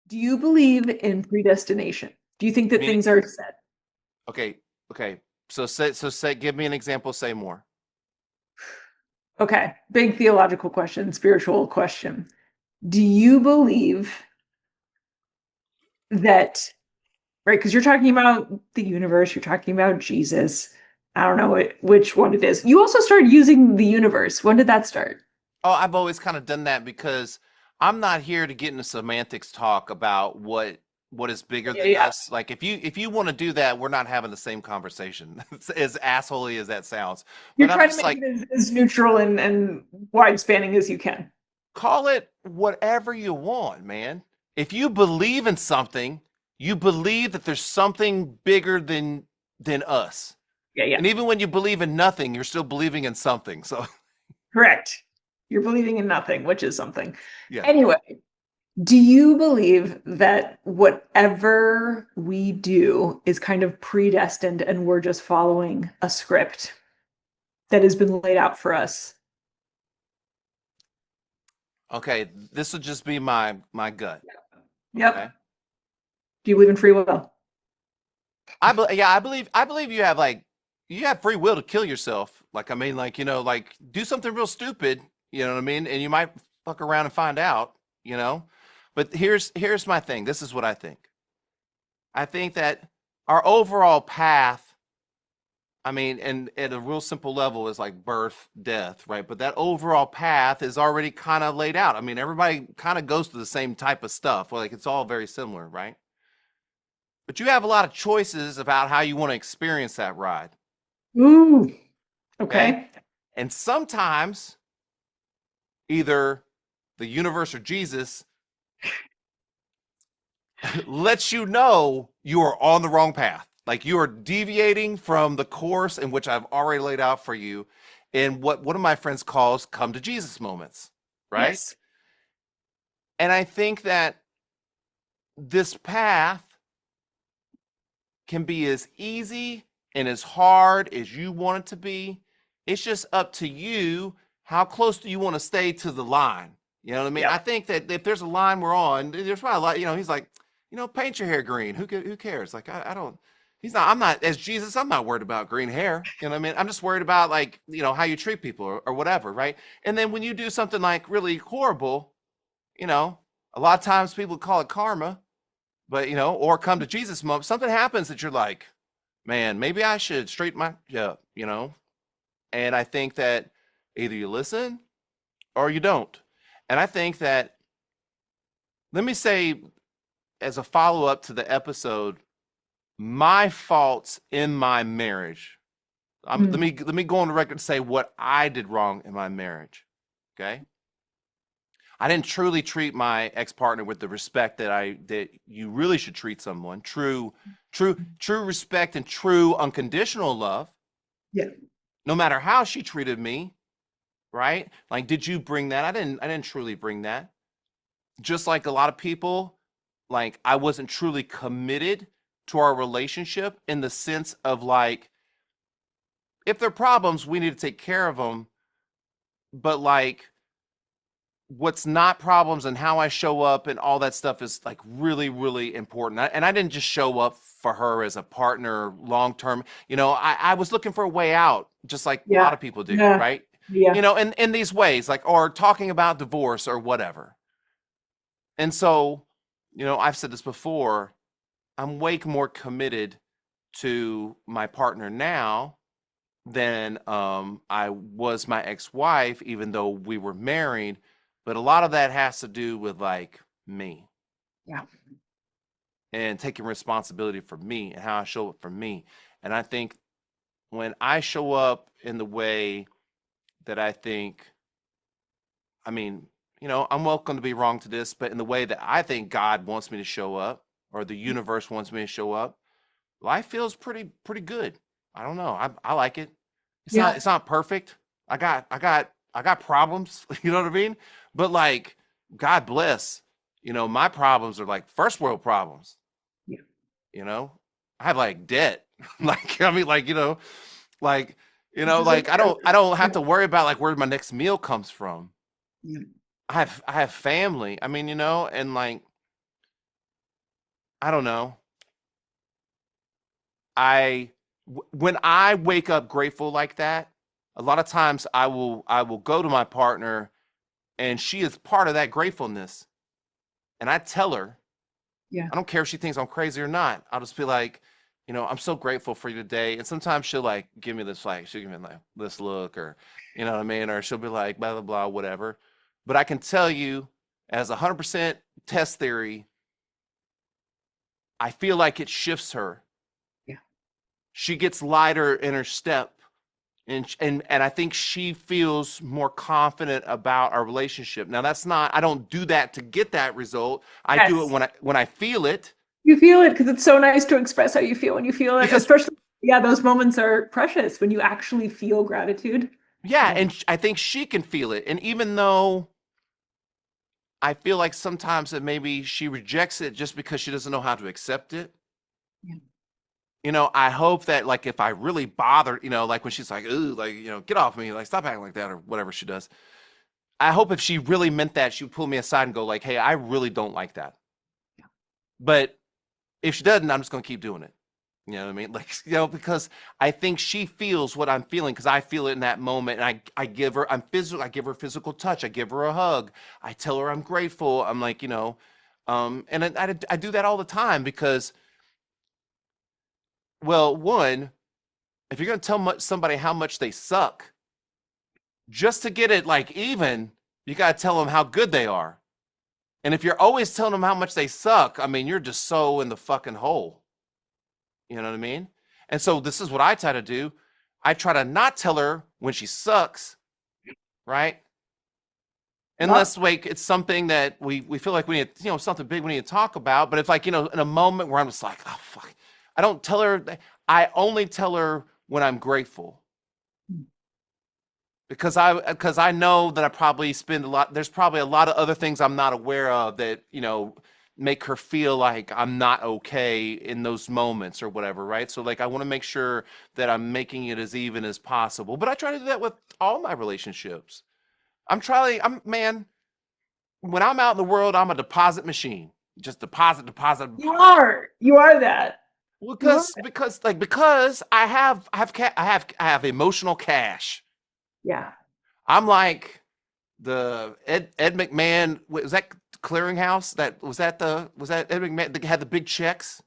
Do you believe in predestination? Do you think that Meaning, things are set? okay, okay. So say, give me an example. Say more. Okay, big theological question, spiritual question. Do you believe that, right? Because you're talking about the universe, you're talking about Jesus. I don't know which one it is. You also started using the universe. When did that start? Oh, I've always kind of done that because I'm not here to get into semantics talk about what is bigger Yeah, than yeah. us. Like if you want to do that, we're not having the same conversation. As assholey as that sounds. You're But I'm trying to just make like, it as neutral and wide spanning as you can. call it whatever you want, man. If you believe in something, you believe that there's something bigger than us. Yeah, yeah. And even when you believe in nothing, you're still believing in something. So, Correct. You're believing in nothing, which is something. yeah. Anyway, do you believe that whatever we do is kind of predestined and we're just following a script that has been laid out for us? Okay, this will just be my gut, okay? Yep. Do you believe in free will? Yeah, I believe you have free will to kill yourself. Like I mean, like like do something real stupid. You know what I mean? And you might fuck around and find out. You know, but here's my thing. This is what I think. I think that our overall path. I mean, and at a real simple level is like birth, death, right? But that overall path is already kind of laid out. I mean, everybody kind of goes through the same type of stuff. Well, like it's all very similar, right? But you have a lot of choices about how you want to experience that ride. Ooh, Okay. okay. And sometimes either the universe or Jesus lets you know you are on the wrong path. Like you are deviating from the course in which I've already laid out for you in what one of my friends calls come to Jesus moments. Right. Yes. And I think that this path can be as easy and as hard as you want it to be. It's just up to you. How close do you want to stay to the line? You know what I mean? I Yep. think that if there's a line we're on, there's probably a lot, he's like, paint your hair green. Who cares? Like, I don't, I'm not, as Jesus, I'm not worried about green hair. You know what I mean? I'm just worried about like, how you treat people or whatever. Right. And then when you do something like really horrible, you know, a lot of times people call it karma, but or come to Jesus moment, something happens that you're like, man, maybe I should straighten my up. And I think that either you listen or you don't. And I think that, let me say, as a follow up to the episode, my faults in my marriage. Let Mm. me go on the record and say what I did wrong in my marriage. Okay, I didn't truly treat my ex partner with the respect that you really should treat someone. True respect and true unconditional love. Yeah. No matter how she treated me, right? Like, did you bring that? I didn't truly bring that. Just like a lot of people, like I wasn't truly committed to our relationship in the sense of like, if there are problems, we need to take care of them. But like, what's not problems and how I show up and all that stuff is like really, really important. And I didn't just show up for her as a partner long term. I was looking for a way out, just like a lot Yeah. of people do, Yeah. right? Yeah. In these ways, like, or talking about divorce or whatever. And so, I've said this before, I'm way more committed to my partner now than I was my ex-wife, even though we were married. But a lot of that has to do with like me Yeah. and taking responsibility for me and how I show up for me. And I think when I show up in the way that I think, I mean, I'm welcome to be wrong to this, but in the way that I think God wants me to show up or the universe wants me to show up, life feels pretty good. I don't know. I like it. It's not Yeah. it's not perfect. I got problems, you know what I mean? But like, God bless, my problems are like first world problems, Yeah. you know? I have like debt. Like I mean like, like, This is like I don't have yeah. to worry about like where my next meal comes from. Yeah. I have family. I mean, and like I don't know. When I wake up grateful like that, a lot of times I will go to my partner and she is part of that gratefulness. And I tell her, Yeah. I don't care if she thinks I'm crazy or not. I'll just be like, I'm so grateful for you today. And sometimes she'll like give me this like she'll give me like this look or you know what I mean, or she'll be like blah blah blah whatever. But I can tell you, as 100% test theory, I feel like it shifts her. Yeah. She gets lighter in her step, and I think she feels more confident about our relationship. Now that's not I don't do that to get that result. I do it Yes. when I feel it You feel it because it's so nice to express how you feel when you feel it, because especially, yeah, those moments are precious when you actually feel gratitude. yeah, Yeah. and I think she can feel it. And even though I feel like sometimes that maybe she rejects it just because she doesn't know how to accept it. Yeah. I hope that like if I really bother, like when she's like, ooh, like, get off me, like stop acting like that or whatever she does. I hope if she really meant that, she would pull me aside and go like, hey, I really don't like that. But if she doesn't, I'm just gonna keep doing it. You know what I mean? Like, because I think she feels what I'm feeling because I feel it in that moment. And I give her, I give her physical touch. I give her a hug. I tell her I'm grateful. I'm like, and I do that all the time because, well, one, if you're going to tell somebody how much they suck, just to get it like even, you got to tell them how good they are. And if you're always telling them how much they suck, I mean, you're just so in the fucking hole. You know what I mean? And so this is what I try to do. I try to not tell her when she sucks, right? Yep. Unless like it's something that we feel like we need, something big we need to talk about. But if like, in a moment where I'm just like, oh fuck, I don't tell her. I only tell her when I'm grateful because I know that I probably spend a lot. There's probably a lot of other things I'm not aware of that make her feel like I'm not okay in those moments or whatever, right? So like I want to make sure that I'm making it as even as possible. But I try to do that with all my relationships. I'm man, when I'm out in the world, I'm a deposit machine. Just deposit, deposit, You deposit. are. You are that. Well, You are. because I have emotional cash. Yeah. I'm like the Ed McMahon. Was that clearinghouse? Was that Ed McMahon that had the big checks?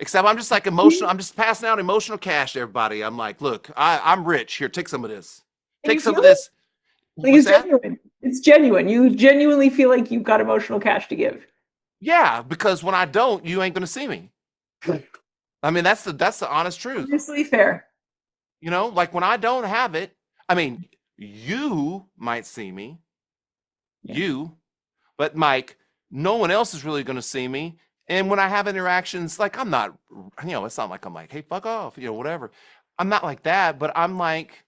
Except I'm just like emotional. I'm just passing out emotional cash to everybody. I'm like, look, I'm rich. Here, take some of this. And Take you some feel of it? this. Like What's it's that? genuine. It's genuine. You genuinely feel like you've got emotional cash to give. Yeah, because when I don't, you ain't gonna see me. I mean, that's the honest truth. Honestly fair. Like when I don't have it, I mean, you might see me, Yeah. you, but Mike, no one else is really gonna see me. And when I have interactions, like I'm not, it's not like I'm like, hey, fuck off, whatever. I'm not like that, but I'm like,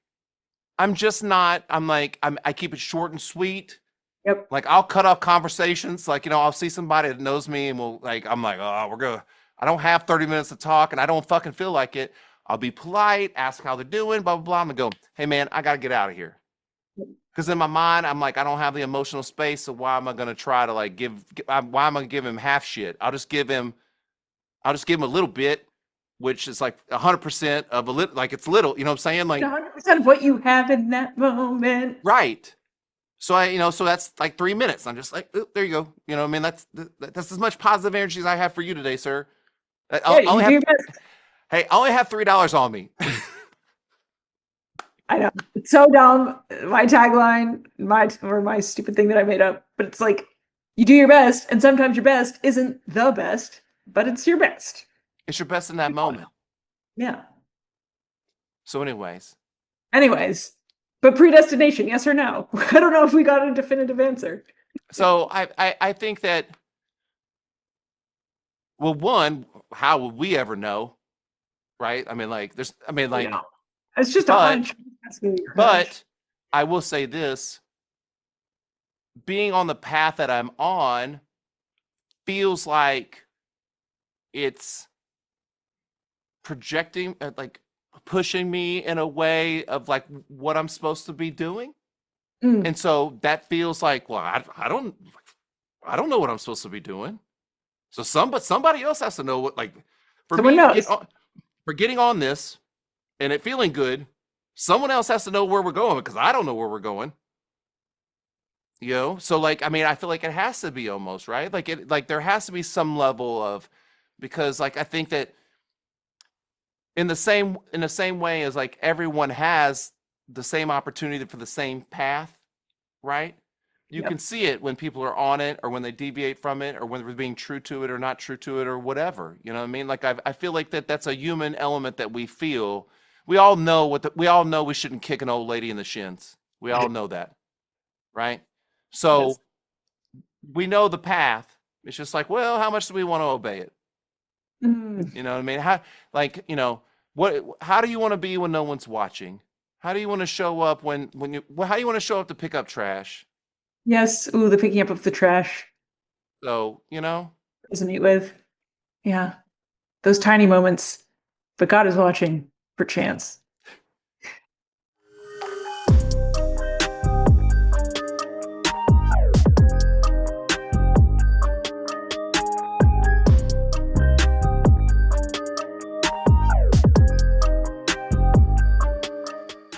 I'm just not. I'm like, I keep it short and sweet. Yep. Like I'll cut off conversations. Like, I'll see somebody that knows me and I'm like, oh, I don't have 30 minutes to talk and I don't fucking feel like it. I'll be polite, ask how they're doing, blah, blah, blah. I'm gonna go, hey man, I gotta get out of here. Because in my mind, I'm like, I don't have the emotional space. So why am I gonna try to like why am I gonna give him half shit? I'll just give him a little bit, which is like 100% of a little, like it's little, you know what I'm saying? Like, 100% of what you have in that moment. right. So so that's like 3 minutes. I'm just like, there you go. I mean, that's as much positive energy as I have for you today, sir. Yeah, I you only do have, your best. hey, I only have $3 on me. I know. It's so dumb. My tagline, my stupid thing that I made up, but it's like you do your best, and sometimes your best isn't the best, but it's your best. It's your best in that moment. Yeah. So, anyways, Anyways, but predestination, yes or no? I don't know if we got a definitive answer. so I think that, well, one, how would we ever know, right? I mean, like, You know, it's just a but hunch. That's really your hunch. but I will say this: being on the path that I'm on feels like it's projecting, like pushing me in a way of like what I'm supposed to be doing. Mm, And so that feels like, well, I don't know what I'm supposed to be doing. So somebody else has to know what, like, for Someone me knows. for getting on this and it feeling good, someone else has to know where we're going because I don't know where we're going. You know, so like I mean, I feel like it has to be almost right. Like there has to be some level of, because like I think that in the same way as like everyone has the same opportunity for the same path, right? You can Yep. see it when people are on it or when they deviate from it or when they're being true to it or not true to it or whatever. You know what I mean? Like I feel like that's a human element that we feel. We all know we all know we shouldn't kick an old lady in the shins. We all know that, right? Yes. So we know the path. It's just like, well, how much do we want to obey it? Mm. You know what I mean? How, like, you know, how do you want to be when no one's watching? How do you want to show up when you, how do you want to show up to pick up trash? Yes. Ooh, the picking up of the trash. So, you know, Resonate with. Yeah. Those tiny moments. But God is watching, perchance.